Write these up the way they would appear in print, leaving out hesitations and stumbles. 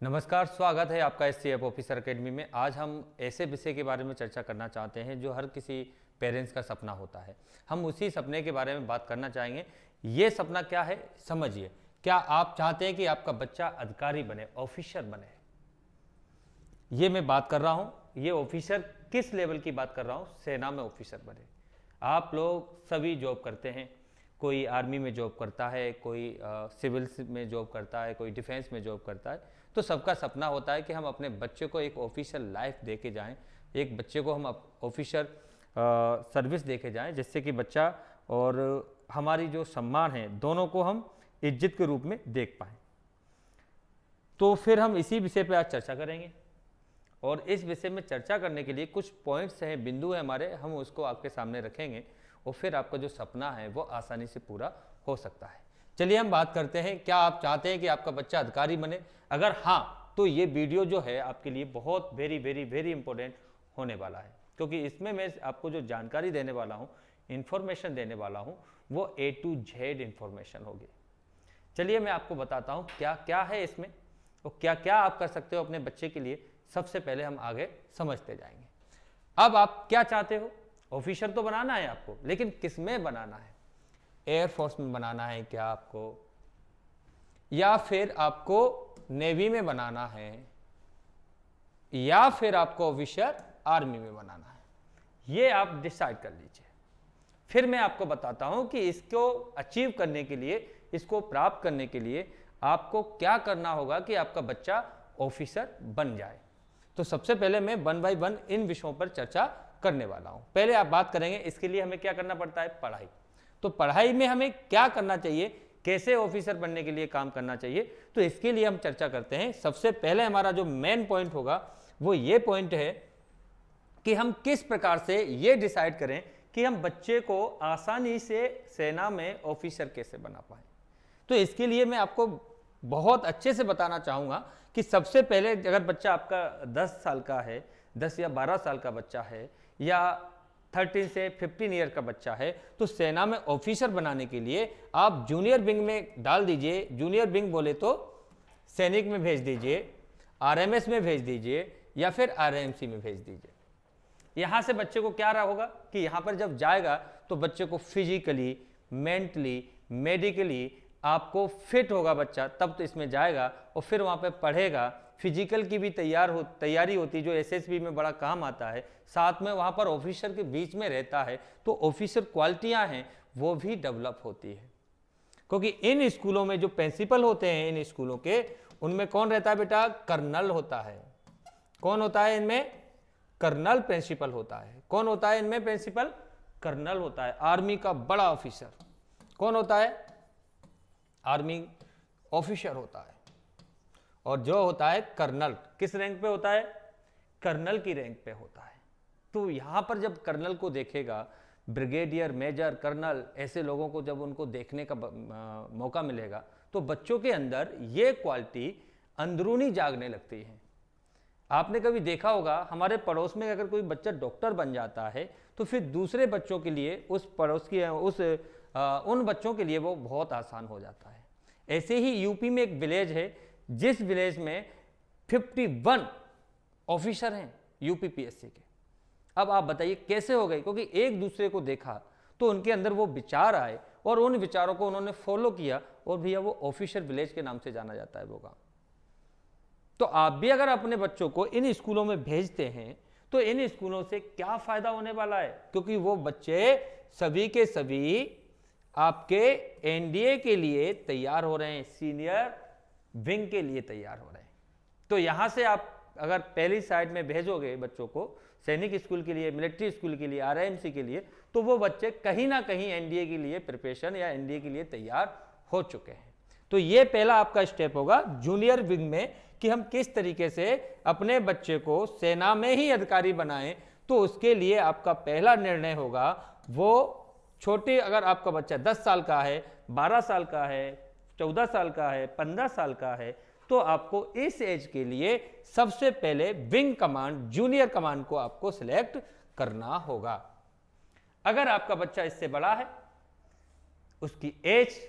नमस्कार, स्वागत है आपका एससीएफ ऑफिसर एकेडमी में। आज हम ऐसे विषय के बारे में चर्चा करना चाहते हैं जो हर किसी पेरेंट्स का सपना होता है। हम उसी सपने के बारे में बात करना चाहेंगे। ये सपना क्या है समझिए। क्या आप चाहते हैं कि आपका बच्चा अधिकारी बने, ऑफिसर बने? ये मैं बात कर रहा हूँ। ये ऑफिसर किस लेवल की बात कर रहा हूँ? सेना में ऑफिसर बने। आप लोग सभी जॉब करते हैं, कोई आर्मी में जॉब करता है, कोई सिविल में जॉब करता है, कोई डिफेंस में जॉब करता है। तो सबका सपना होता है कि हम अपने बच्चे को एक ऑफिशियल लाइफ दे के जाएँ, एक बच्चे को हम ऑफिशियल सर्विस दे के जाएँ, जिससे कि बच्चा और हमारी जो सम्मान है दोनों को हम इज्जत के रूप में देख पाएँ। तो फिर हम इसी विषय पे आज चर्चा करेंगे और इस विषय में चर्चा करने के लिए कुछ पॉइंट्स हैं, बिंदु है हमारे, हम उसको आपके सामने रखेंगे और फिर आपका जो सपना है वो आसानी से पूरा हो सकता है। चलिए हम बात करते हैं। क्या आप चाहते हैं कि आपका बच्चा अधिकारी बने? अगर हाँ, तो ये वीडियो जो है आपके लिए बहुत वेरी वेरी वेरी इंपॉर्टेंट होने वाला है, क्योंकि इसमें मैं आपको जो जानकारी देने वाला हूँ, इंफॉर्मेशन देने वाला हूँ, वो A to Z इंफॉर्मेशन होगी। चलिए मैं आपको बताता हूँ क्या क्या है इसमें और क्या क्या आप कर सकते हो अपने बच्चे के लिए। सबसे पहले हम आगे समझते जाएंगे। अब आप क्या चाहते हो? ऑफिसर तो बनाना है आपको, लेकिन किस में बनाना है? एयरफोर्स में बनाना है क्या आपको, या फिर आपको नेवी में बनाना है, या फिर आपको ऑफिसर आर्मी में बनाना है? ये आप डिसाइड कर लीजिए। फिर मैं आपको बताता हूं कि इसको अचीव करने के लिए, इसको प्राप्त करने के लिए आपको क्या करना होगा कि आपका बच्चा ऑफिसर बन जाए। तो सबसे पहले मैं 1 बाय 1 इन विषयों पर चर्चा करने वाला हूं। पहले आप बात करेंगे इसके लिए हमें क्या करना पड़ता है, पढ़ाई। तो पढ़ाई में हमें क्या करना चाहिए, कैसे ऑफिसर बनने के लिए काम करना चाहिए, तो इसके लिए हम चर्चा करते हैं। सबसे पहले हमारा जो मेन पॉइंट होगा वो ये पॉइंट है कि हम किस प्रकार से ये डिसाइड करें कि हम बच्चे को आसानी से सेना में ऑफिसर कैसे बना पाए। तो इसके लिए मैं आपको बहुत अच्छे से बताना चाहूँगा कि सबसे पहले अगर बच्चा आपका 10 साल का है, 10 या 12 साल का बच्चा है, या 13 से 15 ईयर का बच्चा है, तो सेना में ऑफिसर बनाने के लिए आप जूनियर विंग में डाल दीजिए। जूनियर विंग बोले तो सैनिक में भेज दीजिए, आरएमएस में भेज दीजिए, या फिर आरएमसी में भेज दीजिए। यहाँ से बच्चे को क्या रहा होगा कि यहाँ पर जब जाएगा तो बच्चे को फिजिकली, मेंटली, मेडिकली आपको फिट होगा बच्चा, तब तो इसमें जाएगा और फिर वहाँ पे पढ़ेगा। फिजिकल की भी तैयारी होती जो एसएसबी में बड़ा काम आता है, साथ में वहाँ पर ऑफिसर के बीच में रहता है, तो ऑफिसर क्वालिटियाँ हैं वो भी डेवलप होती है। क्योंकि इन स्कूलों में जो प्रिंसिपल होते हैं, इन स्कूलों के, उनमें कौन रहता है बेटा? कर्नल होता है। कौन होता है इनमें? कर्नल प्रिंसिपल होता है। कौन होता है इनमें प्रिंसिपल? कर्नल होता है। आर्मी का बड़ा ऑफिसर कौन होता है? आर्मी ऑफिसर होता है। और जो होता है कर्नल, किस रैंक पे होता है? कर्नल की रैंक पे होता है। तो यहां पर जब कर्नल को देखेगा, ब्रिगेडियर, मेजर, कर्नल, ऐसे लोगों को जब उनको देखने का मौका मिलेगा, तो बच्चों के अंदर ये क्वालिटी अंदरूनी जागने लगती है। आपने कभी देखा होगा हमारे पड़ोस में अगर कोई बच्चा डॉक्टर बन जाता है, तो फिर दूसरे बच्चों के लिए, उस पड़ोस की उन बच्चों के लिए वो बहुत आसान हो जाता है। ऐसे ही यूपी में एक विलेज है, जिस विलेज में 51 ऑफिसर हैं यूपीपीएससी के। अब आप बताइए कैसे हो गए? क्योंकि एक दूसरे को देखा तो उनके अंदर वो विचार आए और उन विचारों को उन्होंने फॉलो किया, और भैया वो ऑफिसर विलेज के नाम से जाना जाता है वो गाँव। तो आप भी अगर अपने बच्चों को इन स्कूलों में भेजते हैं तो इन स्कूलों से क्या फायदा होने वाला है? क्योंकि वो बच्चे सभी के सभी आपके एनडीए के लिए तैयार हो रहे हैं, सीनियर विंग के लिए तैयार हो रहे हैं। तो यहां से आप अगर पहली साइड में भेजोगे बच्चों को सैनिक स्कूल के लिए, मिलिट्री स्कूल के लिए, आरएमसी के लिए, तो वो बच्चे कहीं ना कहीं एनडीए के लिए प्रिपरेशन या एनडीए के लिए तैयार हो चुके हैं। तो ये पहला आपका स्टेप होगा जूनियर विंग में कि हम किस तरीके से अपने बच्चे को सेना में ही अधिकारी बनाएं। तो उसके लिए आपका पहला निर्णय होगा, वो छोटे, अगर आपका बच्चा 10 साल का है, 12 साल का है, 14 साल का है, 15 साल का है, तो आपको इस एज के लिए सबसे पहले विंग कमांड, जूनियर कमांड को आपको सिलेक्ट करना होगा। अगर आपका बच्चा इससे बड़ा है, उसकी एज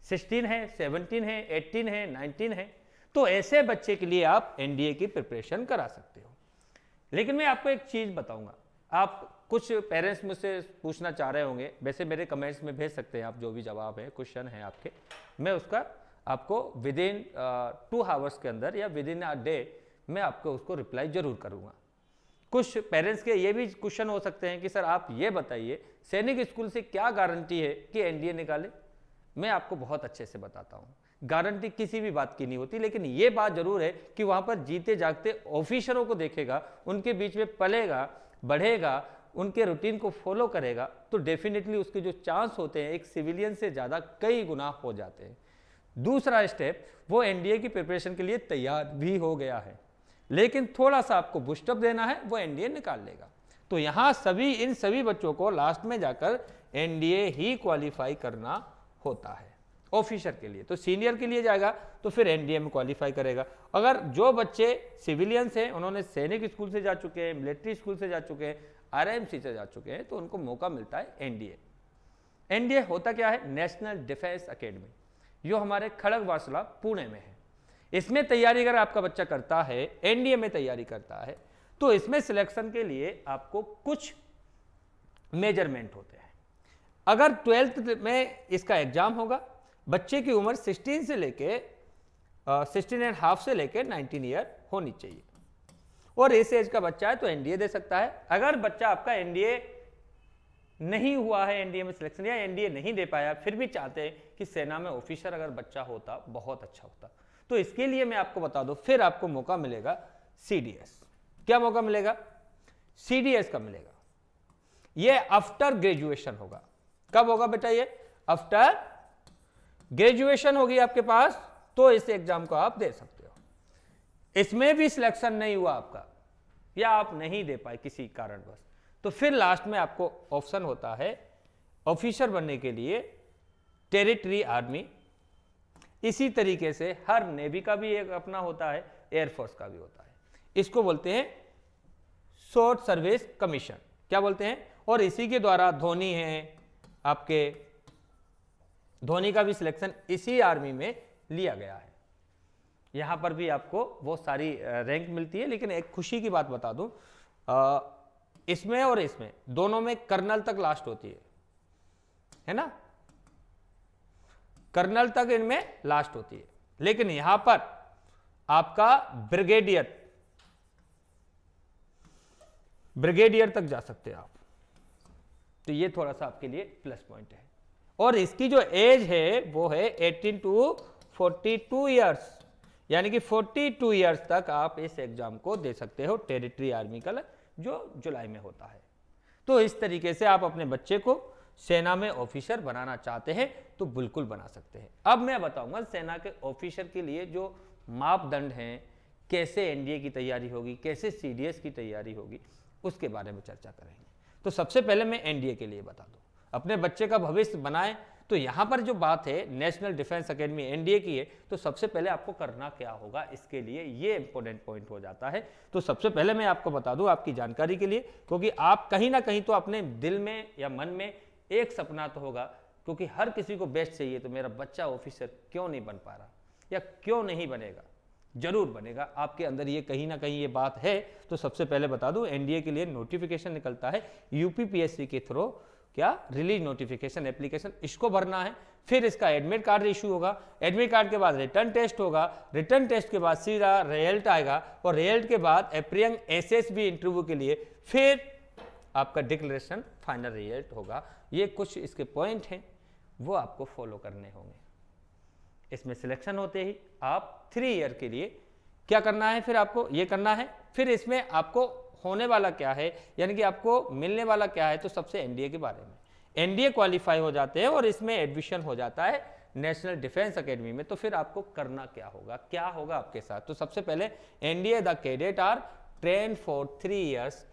16 है, 17 है, 18 है, 19 है, तो ऐसे बच्चे के लिए आप एनडीए की प्रिपरेशन करा सकते हो। लेकिन मैं आपको एक चीज़ बताऊंगा, आप कुछ पेरेंट्स मुझसे पूछना चाह रहे होंगे, वैसे मेरे कमेंट्स में भेज सकते हैं आप जो भी जवाब है, क्वेश्चन है आपके, मैं उसका आपको विद इन 2 आवर्स के अंदर या विद इन अ डे मैं आपको उसको रिप्लाई जरूर करूंगा। कुछ पेरेंट्स के ये भी क्वेश्चन हो सकते हैं कि सर आप ये बताइए सैनिक स्कूल से क्या गारंटी है कि एनडीए निकाले। मैं आपको बहुत अच्छे से बताता हूँ, गारंटी किसी भी बात की नहीं होती, लेकिन ये बात जरूर है कि वहाँ पर जीते जागते ऑफिसरों को देखेगा, उनके बीच में पलेगा, बढ़ेगा, उनके रूटीन को फॉलो करेगा, तो डेफिनेटली उसके जो चांस होते हैं एक सिविलियन से ज़्यादा कई गुना हो जाते हैं। दूसरा स्टेप, वो एनडीए की प्रिपरेशन के लिए तैयार भी हो गया है, लेकिन थोड़ा सा आपको बूस्टअप देना है, वो एनडीए निकाल लेगा। तो यहाँ इन सभी बच्चों को लास्ट में जाकर एनडीए ही क्वालिफाई करना होता है ऑफिसर के लिए। तो सीनियर के लिए जाएगा तो फिर एनडीए में क्वालिफाई करेगा। अगर जो बच्चे सिविलियंस हैं, उन्होंने सैनिक स्कूल से जा चुके हैं, मिलिट्री स्कूल से जा चुके हैं, आरएमसी से जा चुके हैं, तो उनको मौका मिलता है एनडीए। एनडीए होता क्या है? नेशनल डिफेंस एकेडमी, जो हमारे खड़गवासला पुणे में है। इसमें तैयारी अगर आपका बच्चा करता है, एनडीए में तैयारी करता है, तो इसमें सिलेक्शन के लिए आपको कुछ मेजरमेंट होते हैं। अगर 12th में इसका एग्जाम होगा, बच्चे की उम्र 16 से लेके 16.5 से लेके 19 ईयर होनी चाहिए, और इस एज का बच्चा है तो एनडीए दे सकता है। अगर बच्चा आपका एनडीए नहीं हुआ है, एनडीए में सिलेक्शन या एनडीए नहीं दे पाया, फिर भी चाहते हैं कि सेना में ऑफिसर अगर बच्चा होता बहुत अच्छा होता, तो इसके लिए मैं आपको बता दूं, फिर आपको मौका मिलेगा सीडीएस। क्या मौका मिलेगा? सीडीएस का मिलेगा। ये आफ्टर ग्रेजुएशन होगा। कब होगा बेटा? ये आफ्टर ग्रेजुएशन होगी आपके पास, तो इस एग्जाम को आप दे सकते हो। इसमें भी सिलेक्शन नहीं हुआ आपका, या आप नहीं दे पाए किसी कारणवश, तो फिर लास्ट में आपको ऑप्शन होता है ऑफिसर बनने के लिए टेरिटरी आर्मी। इसी तरीके से हर नेवी का भी एक अपना होता है, एयरफोर्स का भी होता है। इसको बोलते हैं शॉर्ट सर्विस कमीशन। क्या बोलते हैं? और इसी के द्वारा धोनी है, आपके धोनी का भी सिलेक्शन इसी आर्मी में लिया गया है। यहां पर भी आपको बहुत सारी रैंक मिलती है, लेकिन एक खुशी की बात बता दूं, इसमें और इसमें दोनों में कर्नल तक लास्ट होती है ना, कर्नल तक इनमें लास्ट होती है, लेकिन यहां पर आपका ब्रिगेडियर तक जा सकते हैं आप। तो ये थोड़ा सा आपके लिए प्लस पॉइंट है। और इसकी जो एज है वो है 18 टू 42 ईयर्स, यानी कि 42 ईयर्स तक आप इस एग्जाम को दे सकते हो, टेरिटरी आर्मी का, जो जुलाई में होता है। तो इस तरीके से आप अपने बच्चे को सेना में ऑफिसर बनाना चाहते हैं तो बिल्कुल बना सकते हैं। अब मैं बताऊंगा सेना के ऑफिसर के लिए जो मापदंड हैं, कैसे एनडीए की तैयारी होगी, कैसे सीडीएस की तैयारी होगी, उसके बारे में चर्चा करेंगे। तो सबसे पहले मैं एनडीए के लिए बता दूं, अपने बच्चे का भविष्य बनाएं, तो यहां पर जो बात है नेशनल डिफेंस एकेडमी एनडीए की है, तो सबसे पहले आपको करना क्या होगा, इसके लिए ये इंपॉर्टेंट पॉइंट हो जाता है। तो सबसे पहले मैं आपको बता दूं आपकी जानकारी के लिए, क्योंकि आप कहीं ना कहीं तो अपने दिल में या मन में एक सपना तो होगा, क्योंकि हर किसी को बेस्ट चाहिए, तो मेरा बच्चा ऑफिसर क्यों नहीं बन पा रहा या क्यों नहीं बनेगा, जरूर बनेगा। आपके अंदर ये कहीं ना कहीं ये बात है। तो सबसे पहले बता दूं, एनडीए के लिए नोटिफिकेशन निकलता है यूपीपीएससी के थ्रू, क्या रिलीज नोटिफिकेशन एप्लीकेशन, इसको भरना है। फिर इसका एडमिट कार्ड इशू होगा, एडमिट कार्ड के बाद रिटर्न टेस्ट होगा, रिटर्न टेस्ट के बाद सीधा रिजल्ट आएगा, और रिजल्ट के बाद अप्रियंग एसएसबी इंटरव्यू के लिए फिर आपका डिक्लेरेशन फाइनल रिजल्ट होगा। ये कुछ इसके पॉइंट हैं, वो आपको फॉलो करने होंगे। इसमें सिलेक्शन होते ही आप 3 ईयर के लिए क्या करना है, फिर आपको ये करना है। फिर इसमें आपको होने वाला क्या है, यानी कि आपको मिलने वाला क्या है, तो सबसे एनडीए के बारे में, एनडीए क्वालिफाई हो जाते हैं और इसमें एडमिशन हो जाता है नेशनल डिफेंस एकेडमी में। तो फिर आपको करना क्या होगा आपके साथ? तो सबसे पहले NDA the cadet are train for 3 years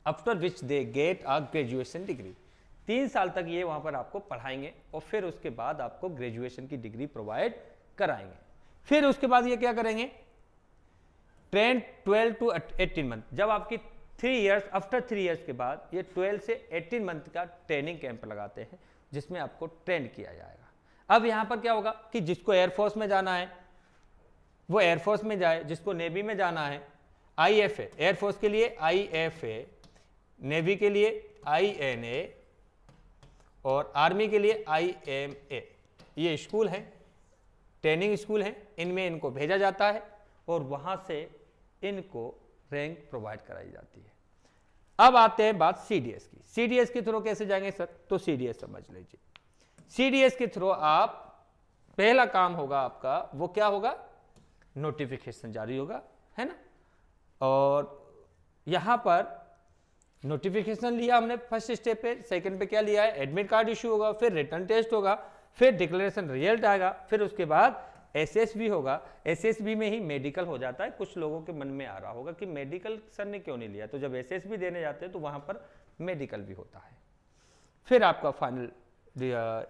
after which they get a graduation degree. 3 साल तक ये वहां पर आपको पढ़ाएंगे और फिर उसके बाद आपको ग्रेजुएशन की डिग्री प्रोवाइड कराएंगे। फिर उसके बाद ये क्या करेंगे, ट्रेन 12 टू 18 मंथ। जब आपकी 3 ईयर्स, आफ्टर 3 ईयर्स के बाद ये 12 से 18 मंथ का ट्रेनिंग कैंप लगाते हैं, जिसमें आपको ट्रेन किया जाएगा। अब यहाँ पर क्या होगा कि जिसको एयरफोर्स में जाना है वो एयरफोर्स में जाए, जिसको नेवी में जाना है IFA, एयरफोर्स के लिए IFA, नेवी के लिए INA और आर्मी के लिए IMA। ये स्कूल हैं, ट्रेनिंग स्कूल हैं, इनमें इनको भेजा जाता है और वहां से इनको रैंक प्रोवाइड कराई जाती है। अब आते हैं बात CDS की। CDS के थ्रू कैसे जाएंगे सर? तो CDS समझ लीजिए। CDS के थ्रू आप पहला काम होगा आपका, वो क्या होगा? नोटिफिकेशन जारी होगा, है ना। और यहां पर नोटिफिकेशन लिया हमने फर्स्ट स्टेप पे, सेकंड पे क्या लिया है? एडमिट कार्ड इशू होगा, फिर रिटर्न टेस्ट होगा, फिर डिक्लेरेशन रिजल्ट आएगा, फिर उसके बाद SSB होगा। SSB में ही मेडिकल हो जाता है। कुछ लोगों के मन में आ रहा होगा कि मेडिकल सर ने क्यों नहीं लिया, तो जब SSB देने जाते हैं तो वहां पर मेडिकल भी होता है। फिर आपका फाइनल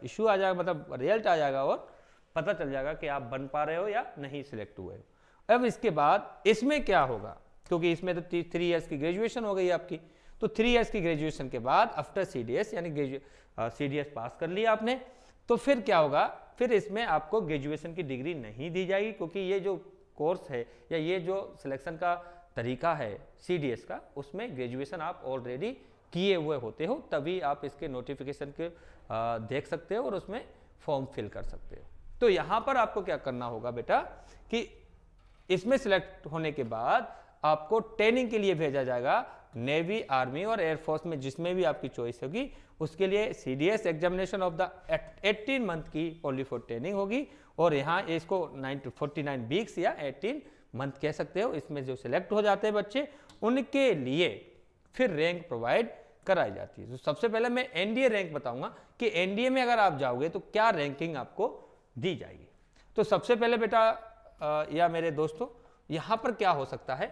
इशू आ जाएगा, मतलब रिजल्ट आ जाएगा और पता चल जाएगा कि आप बन पा रहे हो या नहीं सिलेक्ट हुए हो। अब इसके बाद इसमें क्या होगा, क्योंकि इसमें तो 3 इयर्स की ग्रेजुएशन हो गई आपकी, तो 3 इयर्स की ग्रेजुएशन के बाद आफ्टर CDS यानी CDS पास कर लिया आपने, तो फिर क्या होगा? फिर इसमें आपको ग्रेजुएशन की डिग्री नहीं दी जाएगी, क्योंकि ये जो कोर्स है या ये जो सिलेक्शन का तरीका है CDS का, उसमें ग्रेजुएशन आप ऑलरेडी किए हुए होते हो, तभी आप इसके नोटिफिकेशन के देख सकते हो और उसमें फॉर्म फिल कर सकते हो। तो यहाँ पर आपको क्या करना होगा बेटा कि इसमें सिलेक्ट होने के बाद आपको ट्रेनिंग के लिए भेजा जाएगा नेवी, आर्मी और एयरफोर्स में, जिसमें भी आपकी चॉइस होगी। उसके लिए CDS examination of the 18 month की ओनली फॉर ट्रेनिंग होगी और यहाँ इसको 49 वीक्स या 18 मंथ कह सकते हो। इसमें जो सिलेक्ट हो जाते हैं बच्चे, उनके लिए फिर रैंक प्रोवाइड कराई जाती है। तो सबसे पहले मैं NDA रैंक बताऊंगा कि NDA में अगर आप जाओगे तो क्या रैंकिंग आपको दी जाएगी। तो सबसे पहले बेटा या मेरे दोस्तों, यहाँ पर क्या हो सकता है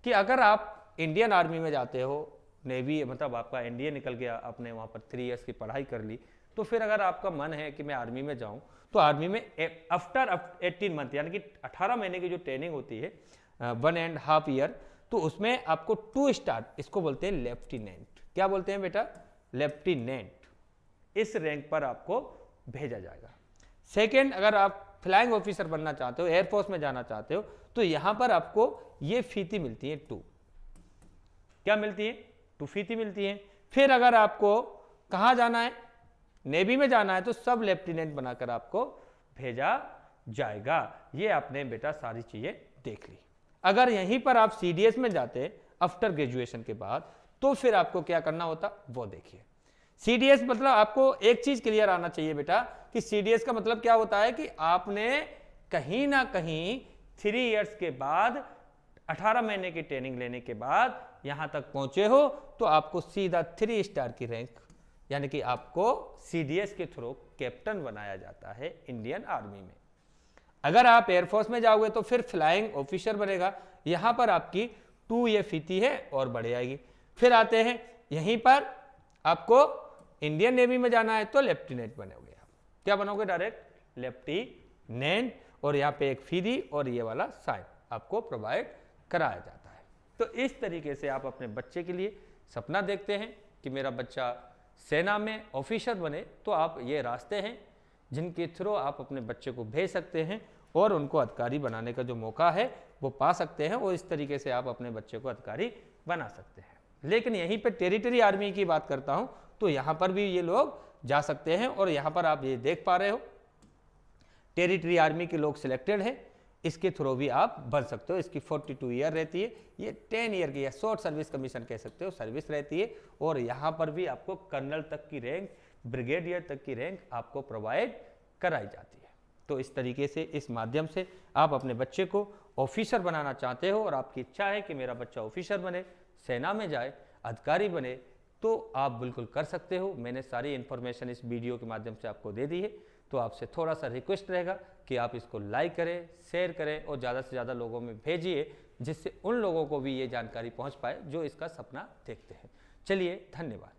कि अगर आप इंडियन आर्मी में जाते हो, नेवी मतलब आपका NDA निकल गया, आपने वहाँ पर 3 इयर्स की पढ़ाई कर ली, तो फिर अगर आपका मन है कि मैं आर्मी में जाऊँ, तो आर्मी में आफ्टर 18 मंथ यानी कि 18 महीने की जो ट्रेनिंग होती है 1.5 ईयर, तो उसमें आपको 2 स्टार, इसको बोलते हैं लेफ्टिनेंट। क्या बोलते हैं बेटा? लेफ्टिनेंट। इस रैंक पर आपको भेजा जाएगा। सेकेंड, अगर आप फ्लाइंग ऑफिसर बनना चाहते हो, एयरफोर्स में जाना चाहते हो, तो यहां पर आपको ये फीती मिलती है 2। क्या मिलती है? 2 फीती मिलती है। फिर अगर आपको कहां जाना है, नेवी में जाना है, तो सब लेफ्टिनेंट बनाकर आपको भेजा जाएगा। ये आपने बेटा सारी चीजें देख ली। अगर यहीं पर आप CDS में जाते आफ्टर ग्रेजुएशन के बाद, तो फिर आपको क्या करना होता वो देखिए। CDS मतलब आपको एक चीज क्लियर आना चाहिए बेटा कि CDS का मतलब क्या होता है कि आपने कहीं ना कहीं 3 इयर्स के बाद 18 महीने की ट्रेनिंग लेने के बाद यहां तक पहुंचे हो, तो आपको सीधा 3 स्टार की रैंक यानी कि आपको CDS के थ्रू कैप्टन बनाया जाता है इंडियन आर्मी में। अगर आप एयरफोर्स में जाओगे तो फिर फ्लाइंग ऑफिसर बनेगा, यहां पर आपकी 2 ये फीती है और बढ़ जाएगी। फिर आते हैं यहीं पर आपको इंडियन नेवी में जाना है तो लेफ्टिनेंट बनोगे। आप क्या बनोगे? डायरेक्ट लेफ्टिनेंट, और यहाँ पे एक फीदी और ये वाला साइन आपको प्रोवाइड कराया जाता है। तो इस तरीके से आप अपने बच्चे के लिए सपना देखते हैं कि मेरा बच्चा सेना में ऑफिसर बने, तो आप ये रास्ते हैं जिनके थ्रू आप अपने बच्चे को भेज सकते हैं और उनको अधिकारी बनाने का जो मौका है वो पा सकते हैं, और इस तरीके से आप अपने बच्चे को अधिकारी बना सकते हैं। लेकिन यहीं पे टेरिटरी आर्मी की बात करता हूं, तो यहां पर भी ये लोग जा सकते हैं, और यहां पर आप ये देख पा रहे हो टेरिटरी आर्मी के लोग सिलेक्टेड हैं, इसके थ्रू भी आप बन सकते हो। इसकी 42 ईयर रहती है, ये 10 ईयर की या शॉर्ट सर्विस कमीशन कह सकते हो, सर्विस रहती है, और यहाँ पर भी आपको कर्नल तक की रैंक, ब्रिगेडियर तक की रैंक आपको प्रोवाइड कराई जाती है। तो इस तरीके से, इस माध्यम से आप अपने बच्चे को ऑफिसर बनाना चाहते हो और आपकी इच्छा है कि मेरा बच्चा ऑफिसर बने, सेना में जाए, अधिकारी बने, तो आप बिल्कुल कर सकते हो। मैंने सारी इन्फॉर्मेशन इस वीडियो के माध्यम से आपको दे दी है, तो आपसे थोड़ा सा रिक्वेस्ट रहेगा कि आप इसको लाइक करें, शेयर करें और ज़्यादा से ज़्यादा लोगों में भेजिए, जिससे उन लोगों को भी ये जानकारी पहुंच पाए जो इसका सपना देखते हैं। चलिए, धन्यवाद।